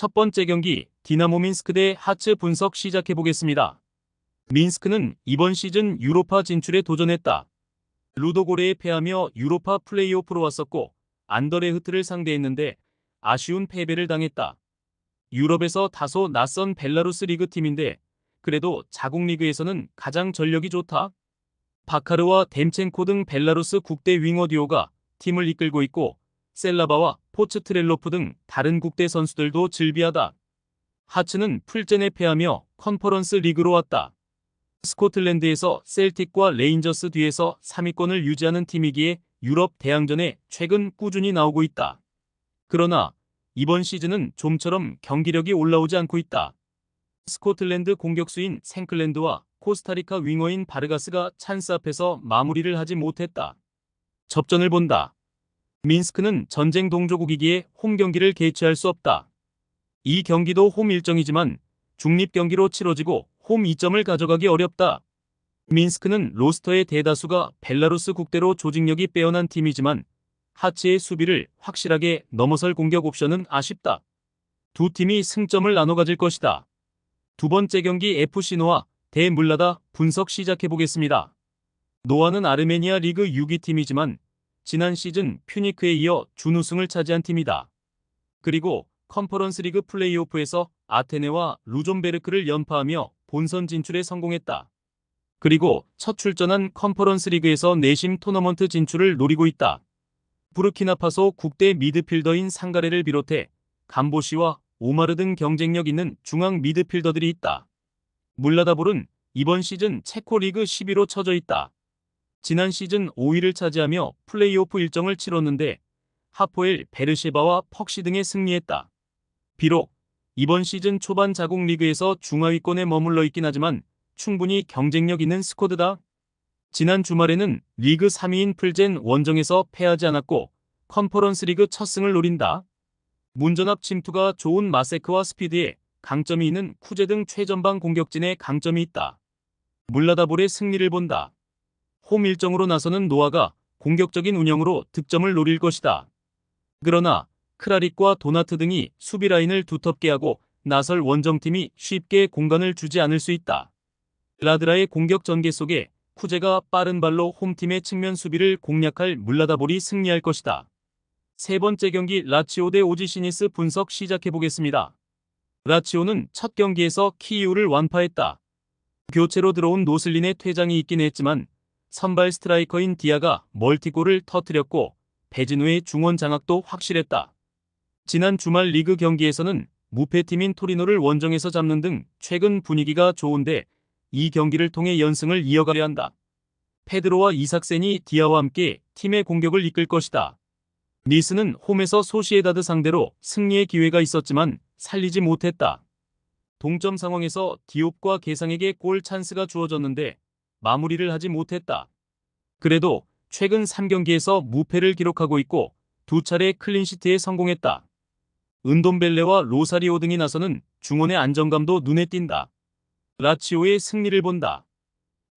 첫 번째 경기 디나모 민스크 대 하츠 분석 시작해보겠습니다. 민스크는 이번 시즌 유로파 진출에 도전했다. 루도고레에 패하며 유로파 플레이오프로 왔었고 안더레흐트를 상대했는데 아쉬운 패배를 당했다. 유럽에서 다소 낯선 벨라루스 리그 팀인데 그래도 자국 리그에서는 가장 전력이 좋다. 바카르와 뎀첸코 등 벨라루스 국대 윙어 듀오가 팀을 이끌고 있고 셀라바와 포츠트렐로프 등 다른 국대 선수들도 즐비하다. 하츠는 풀젠에 패하며 컨퍼런스 리그로 왔다. 스코틀랜드에서 셀틱과 레인저스 뒤에서 3위권을 유지하는 팀이기에 유럽 대항전에 최근 꾸준히 나오고 있다. 그러나 이번 시즌은 좀처럼 경기력이 올라오지 않고 있다. 스코틀랜드 공격수인 생클랜드와 코스타리카 윙어인 바르가스가 찬스 앞에서 마무리를 하지 못했다. 접전을 본다. 민스크는 전쟁 동조국이기에 홈 경기를 개최할 수 없다. 이 경기도 홈 일정이지만 중립 경기로 치러지고 홈 2점을 가져가기 어렵다. 민스크는 로스터의 대다수가 벨라루스 국대로 조직력이 빼어난 팀이지만 하츠의 수비를 확실하게 넘어설 공격 옵션은 아쉽다. 두 팀이 승점을 나눠 가질 것이다. 두 번째 경기 FC 노아 대 물라다 분석 시작해보겠습니다. 노아는 아르메니아 리그 6위 팀이지만 지난 시즌 퓨니크에 이어 준우승을 차지한 팀이다. 그리고 컨퍼런스 리그 플레이오프에서 아테네와 루존베르크를 연파하며 본선 진출에 성공했다. 그리고 첫 출전한 컨퍼런스 리그에서 내심 토너먼트 진출을 노리고 있다. 부르키나파소 국대 미드필더인 상가레를 비롯해 감보시와 오마르 등 경쟁력 있는 중앙 미드필더들이 있다. 물라다볼은 이번 시즌 체코 리그 10위로 처져 있다. 지난 시즌 5위를 차지하며 플레이오프 일정을 치렀는데 하포엘 베르셰바와 퍽시 등에 승리했다. 비록 이번 시즌 초반 자국 리그에서 중하위권에 머물러 있긴 하지만 충분히 경쟁력 있는 스쿼드다. 지난 주말에는 리그 3위인 풀젠 원정에서 패하지 않았고 컨퍼런스 리그 첫 승을 노린다. 문전압 침투가 좋은 마세크와 스피드에 강점이 있는 쿠제 등 최전방 공격진에 강점이 있다. 물라다볼의 승리를 본다. 홈 일정으로 나서는 노아가 공격적인 운영으로 득점을 노릴 것이다. 그러나 크라릭과 도나트 등이 수비 라인을 두텁게 하고 나설 원정팀이 쉽게 공간을 주지 않을 수 있다. 라드라의 공격 전개 속에 쿠제가 빠른 발로 홈팀의 측면 수비를 공략할 물라다볼이 승리할 것이다. 세 번째 경기 라치오 대 오지시니스 분석 시작해보겠습니다. 라치오는 첫 경기에서 키이우를 완파했다. 교체로 들어온 노슬린의 퇴장이 있긴 했지만 선발 스트라이커인 디아가 멀티골을 터뜨렸고 베지누의 중원 장악도 확실했다. 지난 주말 리그 경기에서는 무패팀인 토리노를 원정에서 잡는 등 최근 분위기가 좋은데 이 경기를 통해 연승을 이어가려 한다. 페드로와 이삭센이 디아와 함께 팀의 공격을 이끌 것이다. 니스는 홈에서 소시에다드 상대로 승리의 기회가 있었지만 살리지 못했다. 동점 상황에서 디옵과 게상에게 골 찬스가 주어졌는데 마무리를 하지 못했다. 그래도 최근 3경기에서 무패를 기록하고 있고 두 차례 클린시트에 성공했다. 은돔벨레와 로사리오 등이 나서는 중원의 안정감도 눈에 띈다. 라치오의 승리를 본다.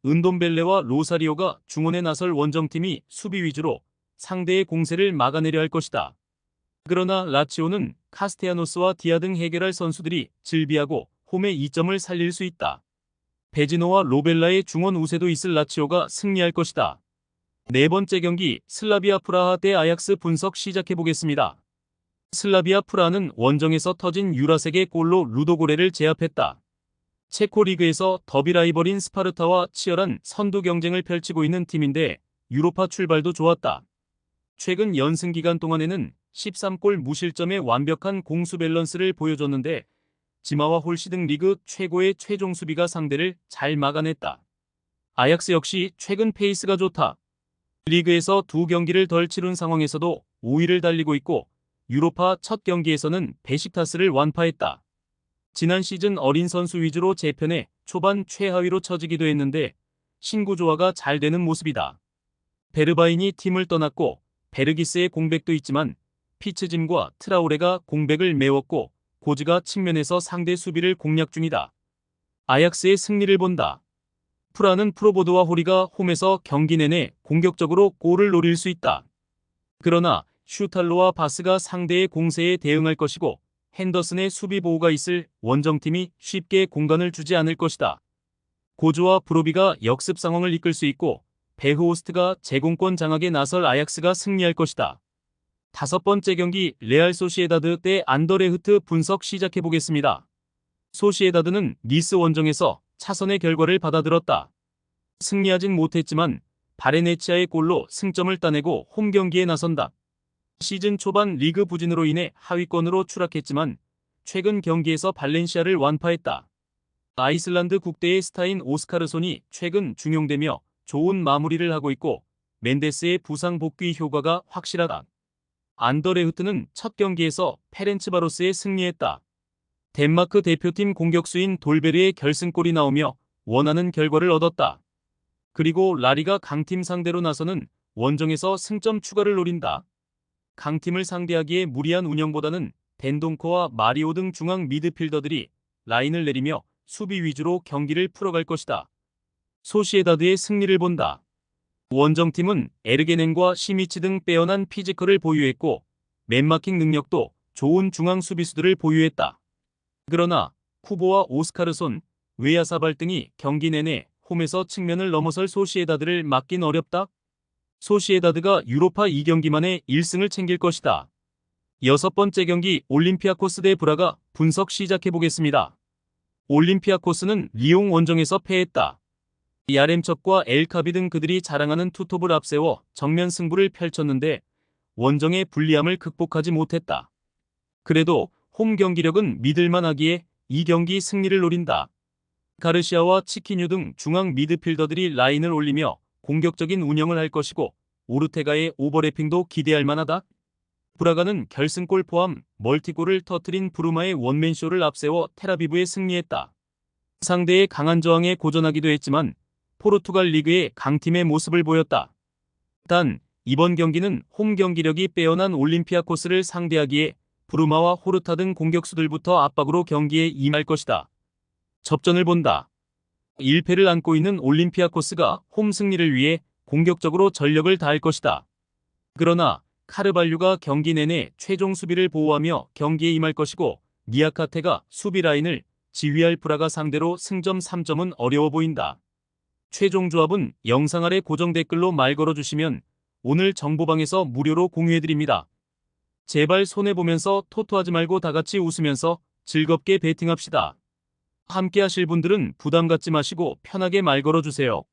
은돔벨레와 로사리오가 중원에 나설 원정팀이 수비 위주로 상대의 공세를 막아내려 할 것이다. 그러나 라치오는 카스테야노스와 디아 등 해결할 선수들이 즐비하고 홈의 2점을 살릴 수 있다. 베지노와 로벨라의 중원 우세도 있을 라치오가 승리할 것이다. 네 번째 경기 슬라비아 프라하 대 아약스 분석 시작해보겠습니다. 슬라비아 프라하는 원정에서 터진 유라색의 골로 루도고레를 제압했다. 체코 리그에서 더비 라이벌인 스파르타와 치열한 선두 경쟁을 펼치고 있는 팀인데 유로파 출발도 좋았다. 최근 연승 기간 동안에는 13골 무실점의 완벽한 공수 밸런스를 보여줬는데 지마와 홀시 등 리그 최고의 최종 수비가 상대를 잘 막아냈다. 아약스 역시 최근 페이스가 좋다. 리그에서 두 경기를 덜 치룬 상황에서도 5위를 달리고 있고 유로파 첫 경기에서는 베식타스를 완파했다. 지난 시즌 어린 선수 위주로 재편해 초반 최하위로 처지기도 했는데 신구조화가 잘 되는 모습이다. 베르바인이 팀을 떠났고 베르기스의 공백도 있지만 피츠짐과 트라오레가 공백을 메웠고 고즈가 측면에서 상대 수비를 공략 중이다. 아약스의 승리를 본다. 프라는 프로보드와 호리가 홈에서 경기 내내 공격적으로 골을 노릴 수 있다. 그러나 슈탈로와 바스가 상대의 공세에 대응할 것이고 핸더슨의 수비 보호가 있을 원정팀이 쉽게 공간을 주지 않을 것이다. 고조와 브로비가 역습 상황을 이끌 수 있고 베흐호스트가 제공권 장악에 나설 아약스가 승리할 것이다. 다섯 번째 경기 레알 소시에다드 대 안더레흐트 분석 시작해보겠습니다. 소시에다드는 니스 원정에서 차선의 결과를 받아들었다. 승리하진 못했지만 바레네치아의 골로 승점을 따내고 홈 경기에 나선다. 시즌 초반 리그 부진으로 인해 하위권으로 추락했지만 최근 경기에서 발렌시아를 완파했다. 아이슬란드 국대의 스타인 오스카르손이 최근 중용되며 좋은 마무리를 하고 있고 멘데스의 부상 복귀 효과가 확실하다. 안더레흐트는 첫 경기에서 페렌츠바로스에 승리했다. 덴마크 대표팀 공격수인 돌베르의 결승골이 나오며 원하는 결과를 얻었다. 그리고 라리가 강팀 상대로 나서는 원정에서 승점 추가를 노린다. 강팀을 상대하기에 무리한 운영보다는 덴동코와 마리오 등 중앙 미드필더들이 라인을 내리며 수비 위주로 경기를 풀어갈 것이다. 소시에다드의 승리를 본다. 원정팀은 에르게넨과 시미치 등 빼어난 피지컬을 보유했고 맨마킹 능력도 좋은 중앙 수비수들을 보유했다. 그러나 쿠보와 오스카르손, 웨야사발 등이 경기 내내 홈에서 측면을 넘어설 소시에다드를 막긴 어렵다. 소시에다드가 유로파 2경기 만에 1승을 챙길 것이다. 여섯 번째 경기 올림피아코스 대 브라가 분석 시작해보겠습니다. 올림피아코스는 리옹 원정에서 패했다. 야렘척과 엘카비 등 그들이 자랑하는 투톱을 앞세워 정면 승부를 펼쳤는데 원정의 불리함을 극복하지 못했다. 그래도 홈 경기력은 믿을만하기에 이 경기 승리를 노린다. 가르시아와 치키뉴 등 중앙 미드필더들이 라인을 올리며 공격적인 운영을 할 것이고 오르테가의 오버래핑도 기대할 만하다. 브라가는 결승골 포함 멀티골을 터뜨린 브루마의 원맨쇼를 앞세워 텔아비브에 승리했다. 상대의 강한 저항에 고전하기도 했지만 포르투갈 리그의 강팀의 모습을 보였다. 단 이번 경기는 홈 경기력이 빼어난 올림피아코스를 상대하기에 브루마와 호르타 등 공격수들부터 압박으로 경기에 임할 것이다. 접전을 본다. 1패를 안고 있는 올림피아코스가 홈 승리를 위해 공격적으로 전력을 다할 것이다. 그러나 카르발류가 경기 내내 최종 수비를 보호하며 경기에 임할 것이고 니아카테가 수비 라인을 지휘할 브라가 상대로 승점 3점은 어려워 보인다. 최종 조합은 영상 아래 고정 댓글로 말 걸어주시면 오늘 정보방에서 무료로 공유해드립니다. 제발 손해보면서 토토하지 말고 다같이 웃으면서 즐겁게 베팅합시다. 함께 하실 분들은 부담 갖지 마시고 편하게 말 걸어주세요.